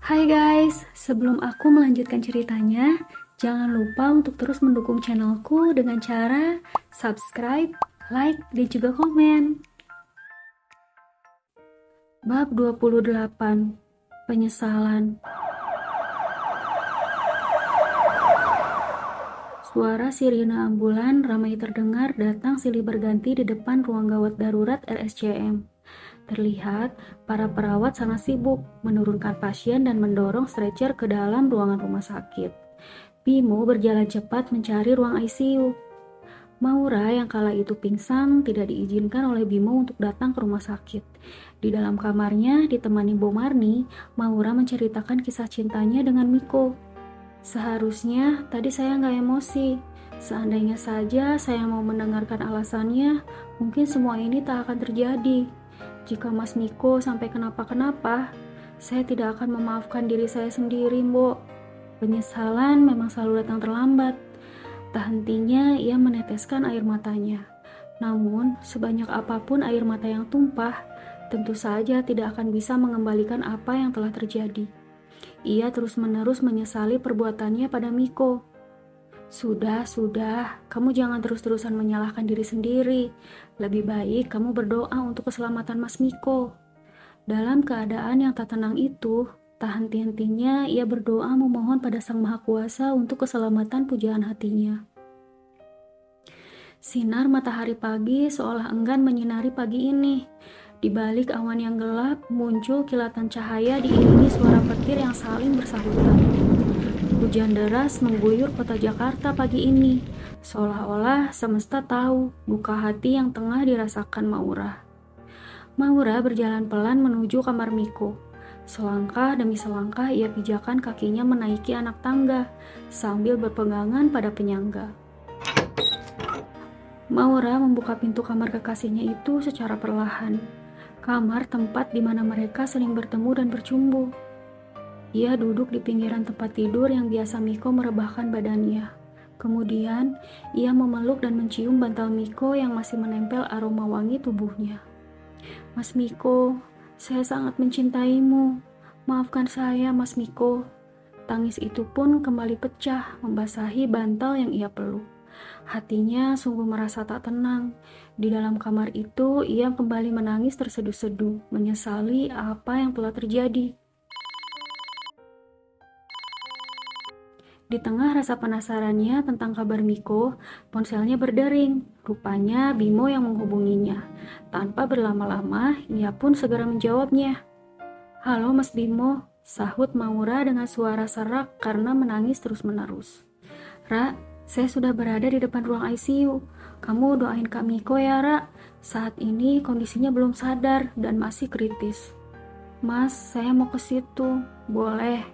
Hai guys, sebelum aku melanjutkan ceritanya, jangan lupa untuk terus mendukung channelku dengan cara subscribe, like, dan juga komen. Bab 28, Penyesalan. Suara sirine ambulan ramai terdengar datang silih berganti di depan ruang gawat darurat RSCM. Terlihat, para perawat sangat sibuk menurunkan pasien dan mendorong stretcher ke dalam ruangan rumah sakit. Bimo berjalan cepat mencari ruang ICU. Maura yang kala itu pingsan tidak diizinkan oleh Bimo untuk datang ke rumah sakit. Di dalam kamarnya, ditemani Bomarni, Maura menceritakan kisah cintanya dengan Miko. Seharusnya tadi saya nggak emosi. Seandainya saja saya mau mendengarkan alasannya, mungkin semua ini tak akan terjadi. Jika Mas Miko sampai kenapa-kenapa, saya tidak akan memaafkan diri saya sendiri, Mbok. Penyesalan memang selalu datang terlambat. Tak hentinya ia meneteskan air matanya. Namun, sebanyak apapun air mata yang tumpah, tentu saja tidak akan bisa mengembalikan apa yang telah terjadi. Ia terus-menerus menyesali perbuatannya pada Miko. Sudah, kamu jangan terus-terusan menyalahkan diri sendiri. Lebih baik kamu berdoa untuk keselamatan Mas Miko. Dalam keadaan yang tak tenang itu, tak henti-hentinya ia berdoa memohon pada Sang Maha Kuasa untuk keselamatan pujaan hatinya. Sinar matahari pagi seolah enggan menyinari pagi ini. Di balik awan yang gelap, muncul kilatan cahaya diiringi suara petir yang saling bersahutan. Hujan deras mengguyur kota Jakarta pagi ini, seolah-olah semesta tahu duka hati yang tengah dirasakan Maura. Maura berjalan pelan menuju kamar Miko. Selangkah demi selangkah ia pijakan kakinya menaiki anak tangga, sambil berpegangan pada penyangga. Maura membuka pintu kamar kekasihnya itu secara perlahan. Kamar tempat di mana mereka sering bertemu dan bercumbu. Ia duduk di pinggiran tempat tidur yang biasa Miko merebahkan badannya. Kemudian, ia memeluk dan mencium bantal Miko yang masih menempel aroma wangi tubuhnya. Mas Miko, saya sangat mencintaimu. Maafkan saya, Mas Miko. Tangis itu pun kembali pecah, membasahi bantal yang ia peluk. Hatinya sungguh merasa tak tenang. Di dalam kamar itu, ia kembali menangis terseduh-seduh, menyesali apa yang telah terjadi. Di tengah rasa penasarannya tentang kabar Miko, ponselnya berdering. Rupanya Bimo yang menghubunginya. Tanpa berlama-lama, ia pun segera menjawabnya. Halo Mas Bimo, sahut Maura dengan suara serak karena menangis terus-menerus. Ra, saya sudah berada di depan ruang ICU. Kamu doain Kak Miko ya, Ra. Saat ini kondisinya belum sadar dan masih kritis. Mas, saya mau ke situ. Boleh.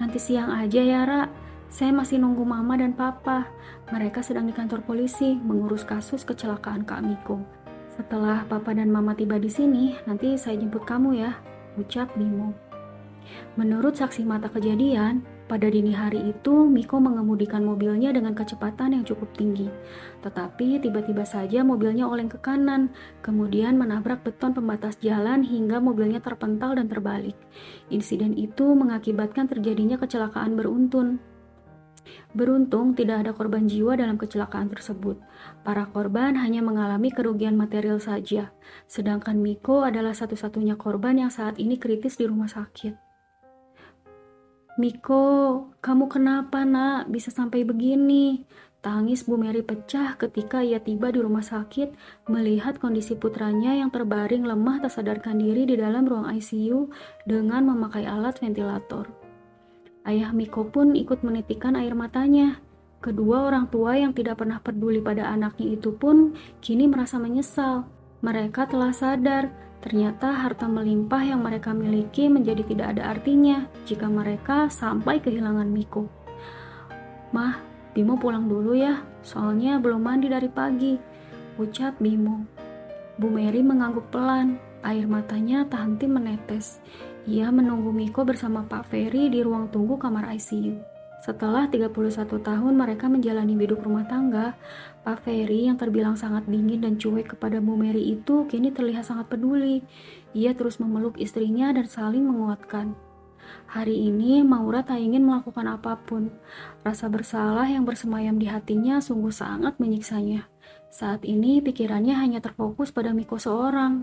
Nanti siang aja ya, Ra. Saya masih nunggu Mama dan Papa. Mereka sedang di kantor polisi mengurus kasus kecelakaan Kak Miko. Setelah Papa dan Mama tiba di sini, nanti saya jemput kamu ya, ucap Bimo. Menurut saksi mata kejadian, pada dini hari itu Miko mengemudikan mobilnya dengan kecepatan yang cukup tinggi. Tetapi tiba-tiba saja mobilnya oleng ke kanan, kemudian menabrak beton pembatas jalan hingga mobilnya terpental dan terbalik. Insiden itu mengakibatkan terjadinya kecelakaan beruntun. Beruntung tidak ada korban jiwa dalam kecelakaan tersebut. Para korban hanya mengalami kerugian material saja, sedangkan Miko adalah satu-satunya korban yang saat ini kritis di rumah sakit. Miko, kamu kenapa nak? Bisa sampai begini? Tangis Bu Mary pecah ketika ia tiba di rumah sakit melihat kondisi putranya yang terbaring lemah tak sadarkan diri di dalam ruang ICU dengan memakai alat ventilator. Ayah Miko pun ikut menitikkan air matanya. Kedua orang tua yang tidak pernah peduli pada anaknya itu pun kini merasa menyesal. Mereka telah sadar, ternyata harta melimpah yang mereka miliki menjadi tidak ada artinya jika mereka sampai kehilangan Miko. Mah, Bimo pulang dulu ya, soalnya belum mandi dari pagi, ucap Bimo. Bu Mary mengangguk pelan, air matanya tak henti menetes. Ia menunggu Miko bersama Pak Ferry di ruang tunggu kamar ICU. Setelah 31 tahun mereka menjalani hidup rumah tangga, Pak Ferry yang terbilang sangat dingin dan cuek kepada Bu Mary itu kini terlihat sangat peduli. Ia terus memeluk istrinya dan saling menguatkan. Hari ini Maura tak ingin melakukan apapun. Rasa bersalah yang bersemayam di hatinya sungguh sangat menyiksanya. Saat ini pikirannya hanya terfokus pada Miko seorang.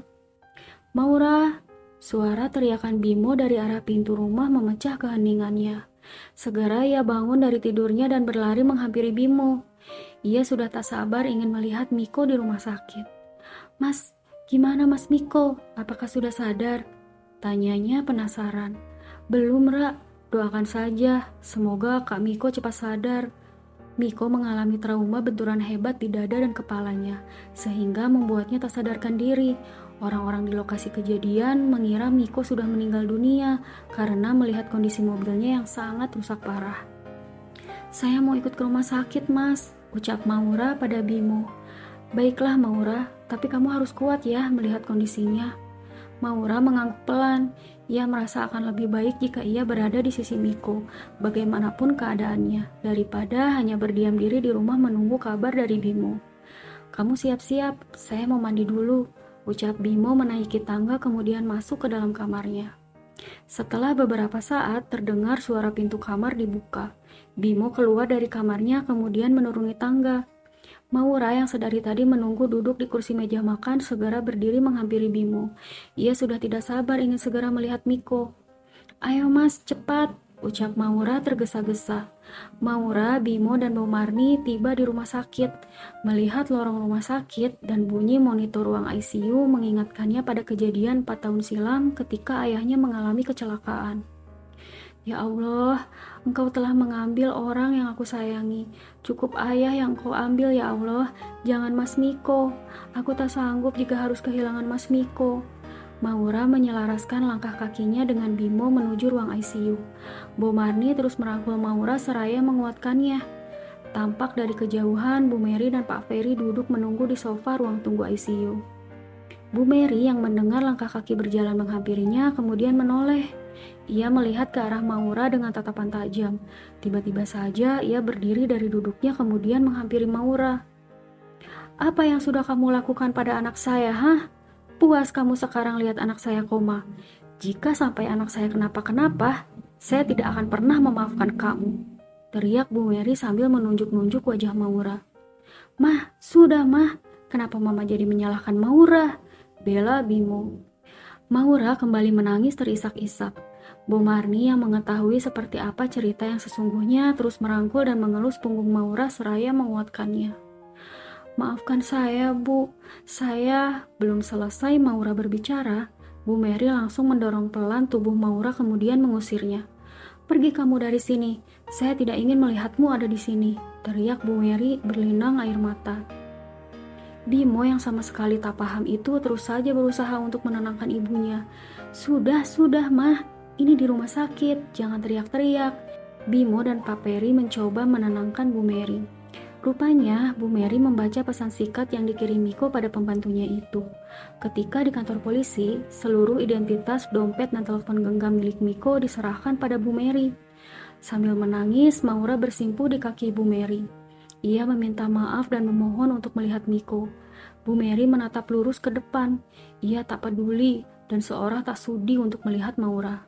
Maura, suara teriakan Bimo dari arah pintu rumah memecah keheningannya. Segera ia bangun dari tidurnya dan berlari menghampiri Bimo. Ia sudah tak sabar ingin melihat Miko di rumah sakit. Mas, gimana Mas Miko? Apakah sudah sadar? Tanyanya penasaran. Belum, Ra. Doakan saja. Semoga Kak Miko cepat sadar. Miko mengalami trauma benturan hebat di dada dan kepalanya, sehingga membuatnya tak sadarkan diri. Orang-orang di lokasi kejadian mengira Miko sudah meninggal dunia karena melihat kondisi mobilnya yang sangat rusak parah. Saya mau ikut ke rumah sakit, Mas, ucap Maura pada Bimo. Baiklah Maura, tapi kamu harus kuat ya melihat kondisinya. Maura mengangguk pelan. Ia merasa akan lebih baik jika ia berada di sisi Miko, bagaimanapun keadaannya, daripada hanya berdiam diri di rumah menunggu kabar dari Bimo. Kamu siap-siap, saya mau mandi dulu, ucap Bimo menaiki tangga kemudian masuk ke dalam kamarnya. Setelah beberapa saat terdengar suara pintu kamar dibuka. Bimo keluar dari kamarnya kemudian menuruni tangga. Maura yang sedari tadi menunggu duduk di kursi meja makan segera berdiri menghampiri Bimo. Ia sudah tidak sabar ingin segera melihat Miko. Ayo mas, cepat, ucap Maura tergesa-gesa. Maura, Bimo, dan Bomarni tiba di rumah sakit. Melihat lorong rumah sakit dan bunyi monitor ruang ICU mengingatkannya pada kejadian 4 tahun silam ketika ayahnya mengalami kecelakaan. Ya Allah, Engkau telah mengambil orang yang aku sayangi. Cukup ayah yang Engkau ambil ya Allah, jangan Mas Miko. Aku tak sanggup jika harus kehilangan Mas Miko. Maura menyelaraskan langkah kakinya dengan Bimo menuju ruang ICU. Bomarni terus merangkul Maura seraya menguatkannya. Tampak dari kejauhan, Bu Mary dan Pak Ferry duduk menunggu di sofa ruang tunggu ICU. Bu Mary yang mendengar langkah kaki berjalan menghampirinya kemudian menoleh. Ia melihat ke arah Maura dengan tatapan tajam. Tiba-tiba saja ia berdiri dari duduknya kemudian menghampiri Maura. Apa yang sudah kamu lakukan pada anak saya, hah? Puas kamu sekarang lihat anak saya koma. Jika sampai anak saya kenapa-kenapa, saya tidak akan pernah memaafkan kamu. Teriak Bu Mary sambil menunjuk-nunjuk wajah Maura. Mah, sudah mah. Kenapa mama jadi menyalahkan Maura? Bela Bimo. Maura kembali menangis terisak-isak. Bomarni yang mengetahui seperti apa cerita yang sesungguhnya terus merangkul dan mengelus punggung Maura seraya menguatkannya. Maafkan saya, Bu. Saya belum selesai Maura berbicara. Bu Mary langsung mendorong pelan tubuh Maura kemudian mengusirnya. Pergi kamu dari sini. Saya tidak ingin melihatmu ada di sini. Teriak Bu Mary berlinang air mata. Bimo yang sama sekali tak paham itu terus saja berusaha untuk menenangkan ibunya. Sudah, Mah. Ini di rumah sakit, jangan teriak-teriak. Bimo dan Pak Peri mencoba menenangkan Bu Mary. Rupanya, Bu Mary membaca pesan singkat yang dikirim Miko pada pembantunya itu. Ketika di kantor polisi, seluruh identitas, dompet, dan telepon genggam milik Miko diserahkan pada Bu Mary. Sambil menangis, Maura bersimpuh di kaki Bu Mary. Ia meminta maaf dan memohon untuk melihat Miko. Bu Mary menatap lurus ke depan. Ia tak peduli dan seorang tak sudi untuk melihat Maura.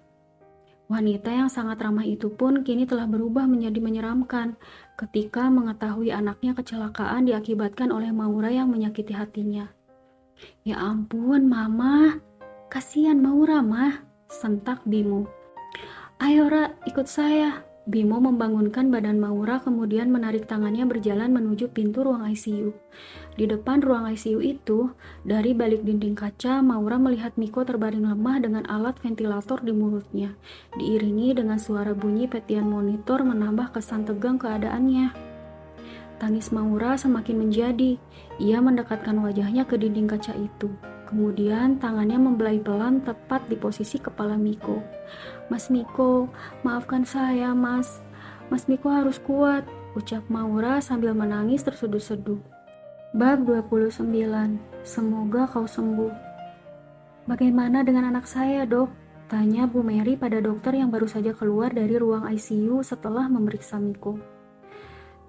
Wanita yang sangat ramah itu pun kini telah berubah menjadi menyeramkan ketika mengetahui anaknya kecelakaan diakibatkan oleh Maura yang menyakiti hatinya. Ya ampun, Mama. Kasihan Maura, Mah. Sentak Bimo. Ayo, Ra, ikut saya. Bimo membangunkan badan Maura kemudian menarik tangannya berjalan menuju pintu ruang ICU. Di depan ruang ICU itu, dari balik dinding kaca, Maura melihat Miko terbaring lemah dengan alat ventilator di mulutnya. Diiringi dengan suara bunyi petian monitor menambah kesan tegang keadaannya. Tangis Maura semakin menjadi. Ia mendekatkan wajahnya ke dinding kaca itu. Kemudian tangannya membelai pelan tepat di posisi kepala Miko. Mas Miko, maafkan saya, Mas. Mas Miko harus kuat, ucap Maura sambil menangis terseduh-seduh. Bab 29. Semoga kau sembuh. Bagaimana dengan anak saya, Dok? Tanya Bu Mary pada dokter yang baru saja keluar dari ruang ICU setelah memeriksa Miko.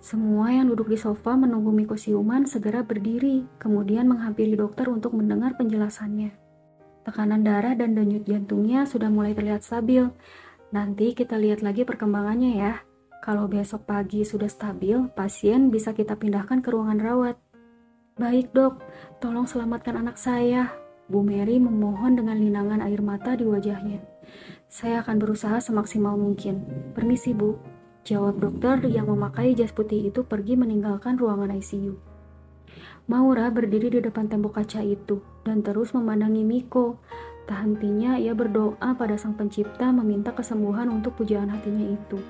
Semua yang duduk di sofa menunggu Miko siuman segera berdiri, kemudian menghampiri dokter untuk mendengar penjelasannya. Tekanan darah dan denyut jantungnya sudah mulai terlihat stabil. Nanti kita lihat lagi perkembangannya ya. Kalau besok pagi sudah stabil, pasien bisa kita pindahkan ke ruangan rawat. Baik dok, tolong selamatkan anak saya. Bu Mary memohon dengan linangan air mata di wajahnya. Saya akan berusaha semaksimal mungkin. Permisi bu, jawab dokter yang memakai jas putih itu pergi meninggalkan ruangan ICU. Maura berdiri di depan tembok kaca itu dan terus memandangi Miko. Tak hentinya ia berdoa pada sang pencipta meminta kesembuhan untuk pujaan hatinya itu.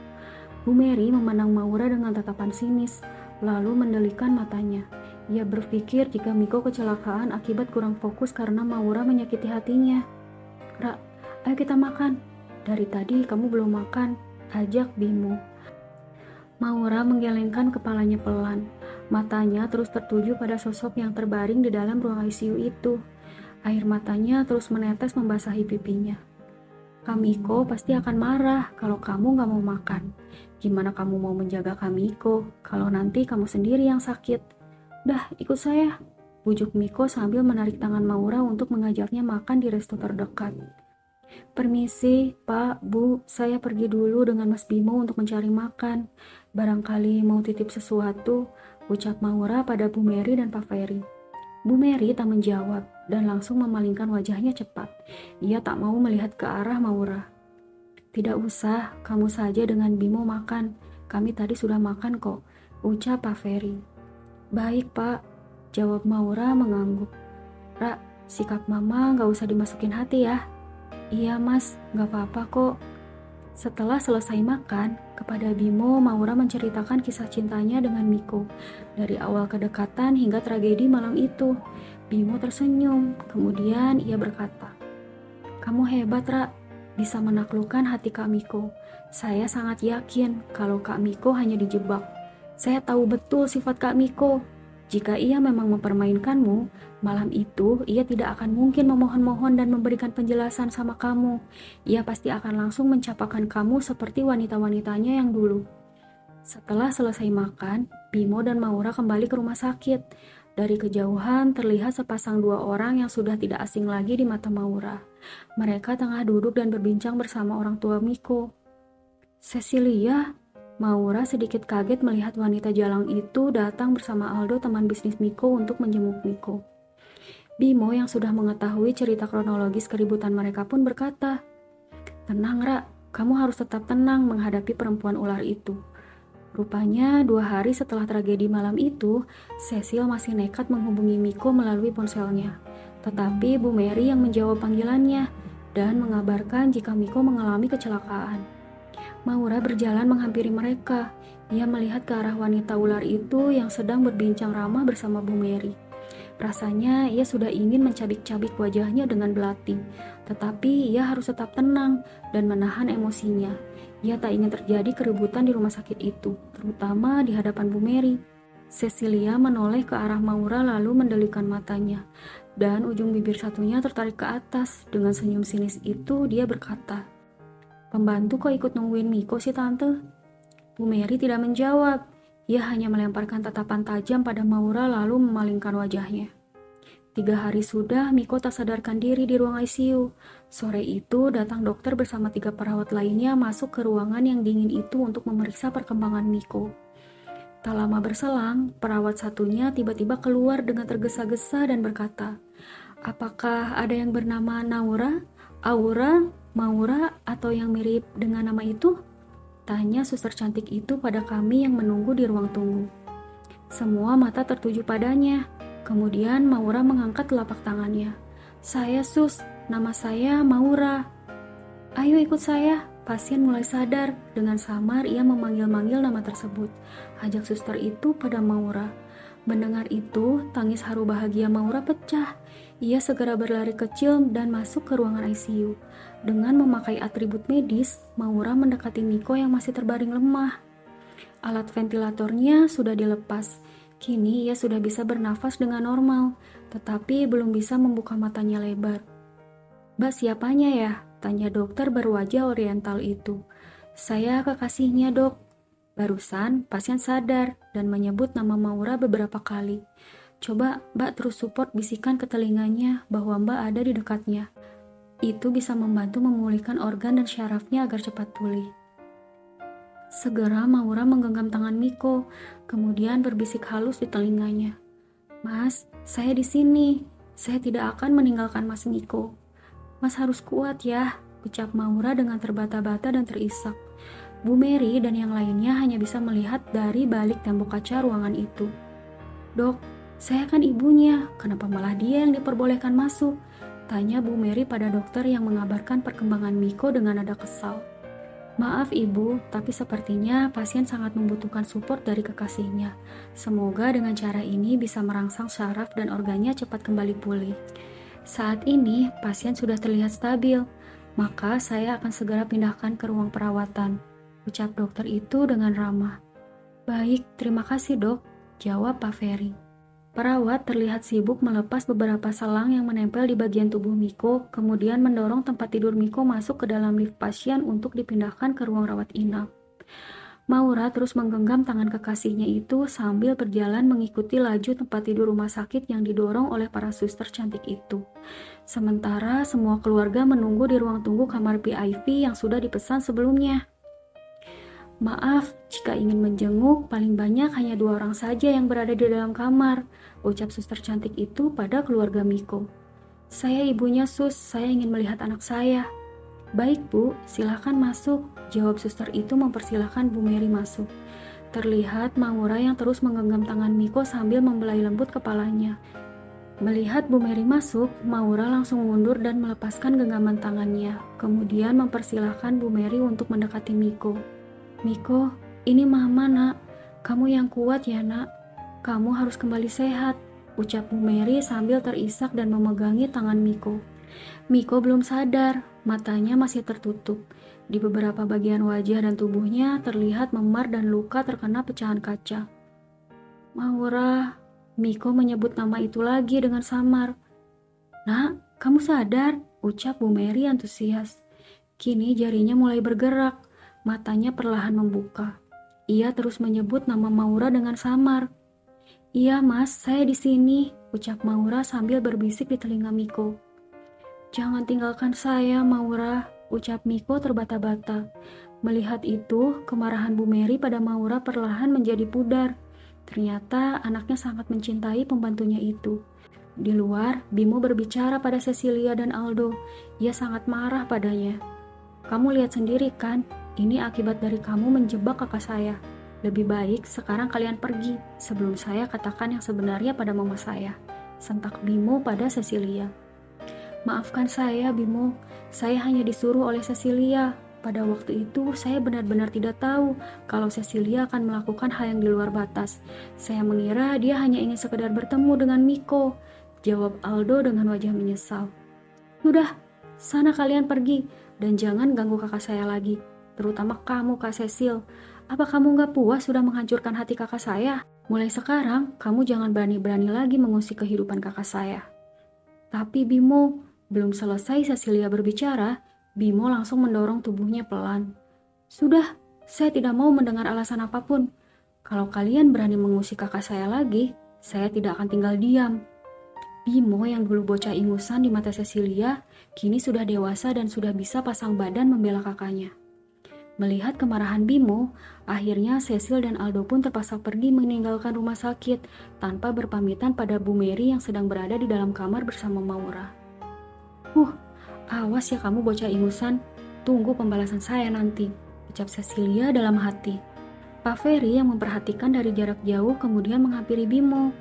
Bu Mary memandang Maura dengan tatapan sinis, lalu mendelikan matanya. Ia berpikir jika Miko kecelakaan akibat kurang fokus karena Maura menyakiti hatinya. Ra, ayo kita makan. Dari tadi kamu belum makan, ajak Bimo. Maura menggelengkan kepalanya pelan. Matanya terus tertuju pada sosok yang terbaring di dalam ruang ICU itu. Air matanya terus menetes membasahi pipinya. Kamiko pasti akan marah kalau kamu gak mau makan. Gimana kamu mau menjaga Kamiko kalau nanti kamu sendiri yang sakit? Dah, ikut saya. Bujuk Miko sambil menarik tangan Maura untuk mengajaknya makan di resto terdekat. Permisi, Pak, Bu, saya pergi dulu dengan Mas Bimo untuk mencari makan. Barangkali mau titip sesuatu, ucap Maura pada Bu Mary dan Pak Ferry. Bu Mary tak menjawab dan langsung memalingkan wajahnya cepat. Ia tak mau melihat ke arah Maura. Tidak usah, kamu saja dengan Bimo makan. Kami tadi sudah makan kok, ucap Pak Ferry. Baik pak, jawab Maura mengangguk. Ra, sikap mama gak usah dimasukin hati ya. Iya mas, gak apa-apa kok. Setelah selesai makan, kepada Bimo, Maura menceritakan kisah cintanya dengan Miko. Dari awal kedekatan hingga tragedi malam itu. Bimo tersenyum, kemudian ia berkata, kamu hebat, Ra, bisa menaklukkan hati Kak Miko. Saya sangat yakin kalau Kak Miko hanya dijebak. Saya tahu betul sifat Kak Miko. Jika ia memang mempermainkanmu, malam itu ia tidak akan mungkin memohon-mohon dan memberikan penjelasan sama kamu. Ia pasti akan langsung mencapakan kamu seperti wanita-wanitanya yang dulu. Setelah selesai makan, Bimo dan Maura kembali ke rumah sakit. Dari kejauhan terlihat sepasang dua orang yang sudah tidak asing lagi di mata Maura. Mereka tengah duduk dan berbincang bersama orang tua Miko. Cecilia, Maura sedikit kaget melihat wanita jalang itu datang bersama Aldo, teman bisnis Miko, untuk menjenguk Miko. Bimo yang sudah mengetahui cerita kronologis keributan mereka pun berkata, tenang Ra, kamu harus tetap tenang menghadapi perempuan ular itu. Rupanya 2 hari setelah tragedi malam itu, Cecil masih nekat menghubungi Miko melalui ponselnya. Tetapi Bu Mary yang menjawab panggilannya dan mengabarkan jika Miko mengalami kecelakaan. Maura berjalan menghampiri mereka. Ia melihat ke arah wanita ular itu yang sedang berbincang ramah bersama Bu Mary. Rasanya ia sudah ingin mencabik-cabik wajahnya dengan belati, tetapi ia harus tetap tenang dan menahan emosinya. Ia tak ingin terjadi keributan di rumah sakit itu, terutama di hadapan Bu Mary. Cecilia menoleh ke arah Maura lalu mendelikan matanya, dan ujung bibir satunya tertarik ke atas. Dengan senyum sinis itu dia berkata, pembantu kok ikut nungguin Miko sih tante? Bu Mary tidak menjawab. Ia hanya melemparkan tatapan tajam pada Maura lalu memalingkan wajahnya. 3 hari sudah Miko tak sadarkan diri di ruang ICU. Sore itu datang dokter bersama 3 perawat lainnya masuk ke ruangan yang dingin itu untuk memeriksa perkembangan Miko. Tak lama berselang, perawat satunya tiba-tiba keluar dengan tergesa-gesa dan berkata, apakah ada yang bernama Naura, Aura, Maura, atau yang mirip dengan nama itu? Tanya suster cantik itu pada kami yang menunggu di ruang tunggu. Semua mata tertuju padanya. Kemudian Maura mengangkat telapak tangannya. Saya sus, nama saya Maura. Ayo ikut saya. Pasien mulai sadar. Dengan samar ia memanggil-manggil nama tersebut. Ajak suster itu pada Maura. Mendengar itu, tangis haru bahagia Maura pecah. Ia segera berlari kecil dan masuk ke ruangan ICU. Dengan memakai atribut medis, Maura mendekati Miko yang masih terbaring lemah. Alat ventilatornya sudah dilepas. Kini ia sudah bisa bernafas dengan normal, tetapi belum bisa membuka matanya lebar. Mbak siapanya ya? Tanya dokter berwajah oriental itu. Saya kekasihnya dok. Barusan pasien sadar dan menyebut nama Maura beberapa kali. Coba Mbak terus support bisikan ke telinganya bahwa Mbak ada di dekatnya. Itu bisa membantu memulihkan organ dan syarafnya agar cepat pulih. Segera Maura menggenggam tangan Miko, kemudian berbisik halus di telinganya. Mas, saya di sini. Saya tidak akan meninggalkan Mas Miko. Mas harus kuat ya, ucap Maura dengan terbata-bata dan terisak. Bu Mary dan yang lainnya hanya bisa melihat dari balik tembok kaca ruangan itu. Dok, saya kan ibunya, kenapa malah dia yang diperbolehkan masuk? Tanya Bu Mary pada dokter yang mengabarkan perkembangan Miko dengan nada kesal. Maaf ibu, tapi sepertinya pasien sangat membutuhkan support dari kekasihnya. Semoga dengan cara ini bisa merangsang syaraf dan organnya cepat kembali pulih. Saat ini pasien sudah terlihat stabil, maka saya akan segera pindahkan ke ruang perawatan, ucap dokter itu dengan ramah. Baik, terima kasih dok, jawab Pak Ferry. Perawat terlihat sibuk melepas beberapa selang yang menempel di bagian tubuh Miko, kemudian mendorong tempat tidur Miko masuk ke dalam lift pasien untuk dipindahkan ke ruang rawat inap. Maura terus menggenggam tangan kekasihnya itu sambil berjalan mengikuti laju tempat tidur rumah sakit yang didorong oleh para suster cantik itu. Sementara semua keluarga menunggu di ruang tunggu kamar PIV yang sudah dipesan sebelumnya. Maaf, jika ingin menjenguk, paling banyak hanya 2 orang saja yang berada di dalam kamar, ucap suster cantik itu pada keluarga Miko. Saya ibunya Sus, saya ingin melihat anak saya. Baik Bu, silakan masuk, jawab suster itu mempersilahkan Bu Mary masuk. Terlihat Maura yang terus menggenggam tangan Miko sambil membelai lembut kepalanya. Melihat Bu Mary masuk, Maura langsung mundur dan melepaskan genggaman tangannya, kemudian mempersilahkan Bu Mary untuk mendekati Miko. Miko, ini Mama nak, kamu yang kuat ya nak, kamu harus kembali sehat, ucap Bu Mary sambil terisak dan memegangi tangan Miko. Miko belum sadar, matanya masih tertutup. Di beberapa bagian wajah dan tubuhnya terlihat memar dan luka terkena pecahan kaca. Maura, Miko menyebut nama itu lagi dengan samar. Nak, kamu sadar, ucap Bu Mary antusias. Kini jarinya mulai bergerak. Matanya perlahan membuka. Ia terus menyebut nama Maura dengan samar. Iya mas, saya di sini, ucap Maura sambil berbisik di telinga Miko. Jangan tinggalkan saya, Maura, ucap Miko terbata-bata. Melihat itu, kemarahan Bu Mary pada Maura perlahan menjadi pudar. Ternyata anaknya sangat mencintai pembantunya itu. Di luar, Bimo berbicara pada Cecilia dan Aldo. Ia sangat marah padanya. Kamu lihat sendiri kan, ini akibat dari kamu menjebak kakak saya. Lebih baik sekarang kalian pergi sebelum saya katakan yang sebenarnya pada mama saya, sentak Bimo pada Cecilia. Maafkan saya Bimo, saya hanya disuruh oleh Cecilia. Pada waktu itu saya benar-benar tidak tahu kalau Cecilia akan melakukan hal yang di luar batas. Saya mengira dia hanya ingin sekedar bertemu dengan Miko, jawab Aldo dengan wajah menyesal. Sudah, sana kalian pergi dan jangan ganggu kakak saya lagi. Terutama kamu Kak Cecil. Apa kamu gak puas sudah menghancurkan hati kakak saya? Mulai sekarang, kamu jangan berani-berani lagi mengusik kehidupan kakak saya. Tapi Bimo, belum selesai Cecilia berbicara, Bimo langsung mendorong tubuhnya pelan. Sudah, saya tidak mau mendengar alasan apapun. Kalau kalian berani mengusik kakak saya lagi, saya tidak akan tinggal diam. Bimo yang dulu bocah ingusan di mata Cecilia, kini sudah dewasa dan sudah bisa pasang badan membela kakaknya. Melihat kemarahan Bimo, akhirnya Cecil dan Aldo pun terpaksa pergi meninggalkan rumah sakit tanpa berpamitan pada Bu Mary yang sedang berada di dalam kamar bersama Maura. Awas ya kamu bocah ingusan, tunggu pembalasan saya nanti, ucap Cecilia dalam hati. Pak Ferry yang memperhatikan dari jarak jauh kemudian menghampiri Bimo.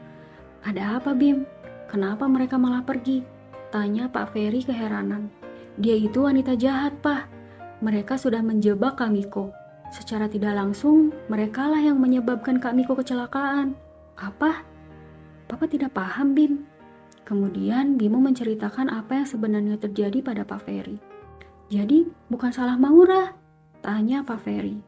Ada apa Bim? Kenapa mereka malah pergi? Tanya Pak Ferry keheranan. Dia itu wanita jahat, Pak. Mereka sudah menjebak Kak Miko. Secara tidak langsung, merekalah yang menyebabkan Kak Miko kecelakaan. Apa? Papa tidak paham, Bim. Kemudian Bimo menceritakan apa yang sebenarnya terjadi pada Pak Ferry. Jadi, bukan salah Maura? Tanya Pak Ferry.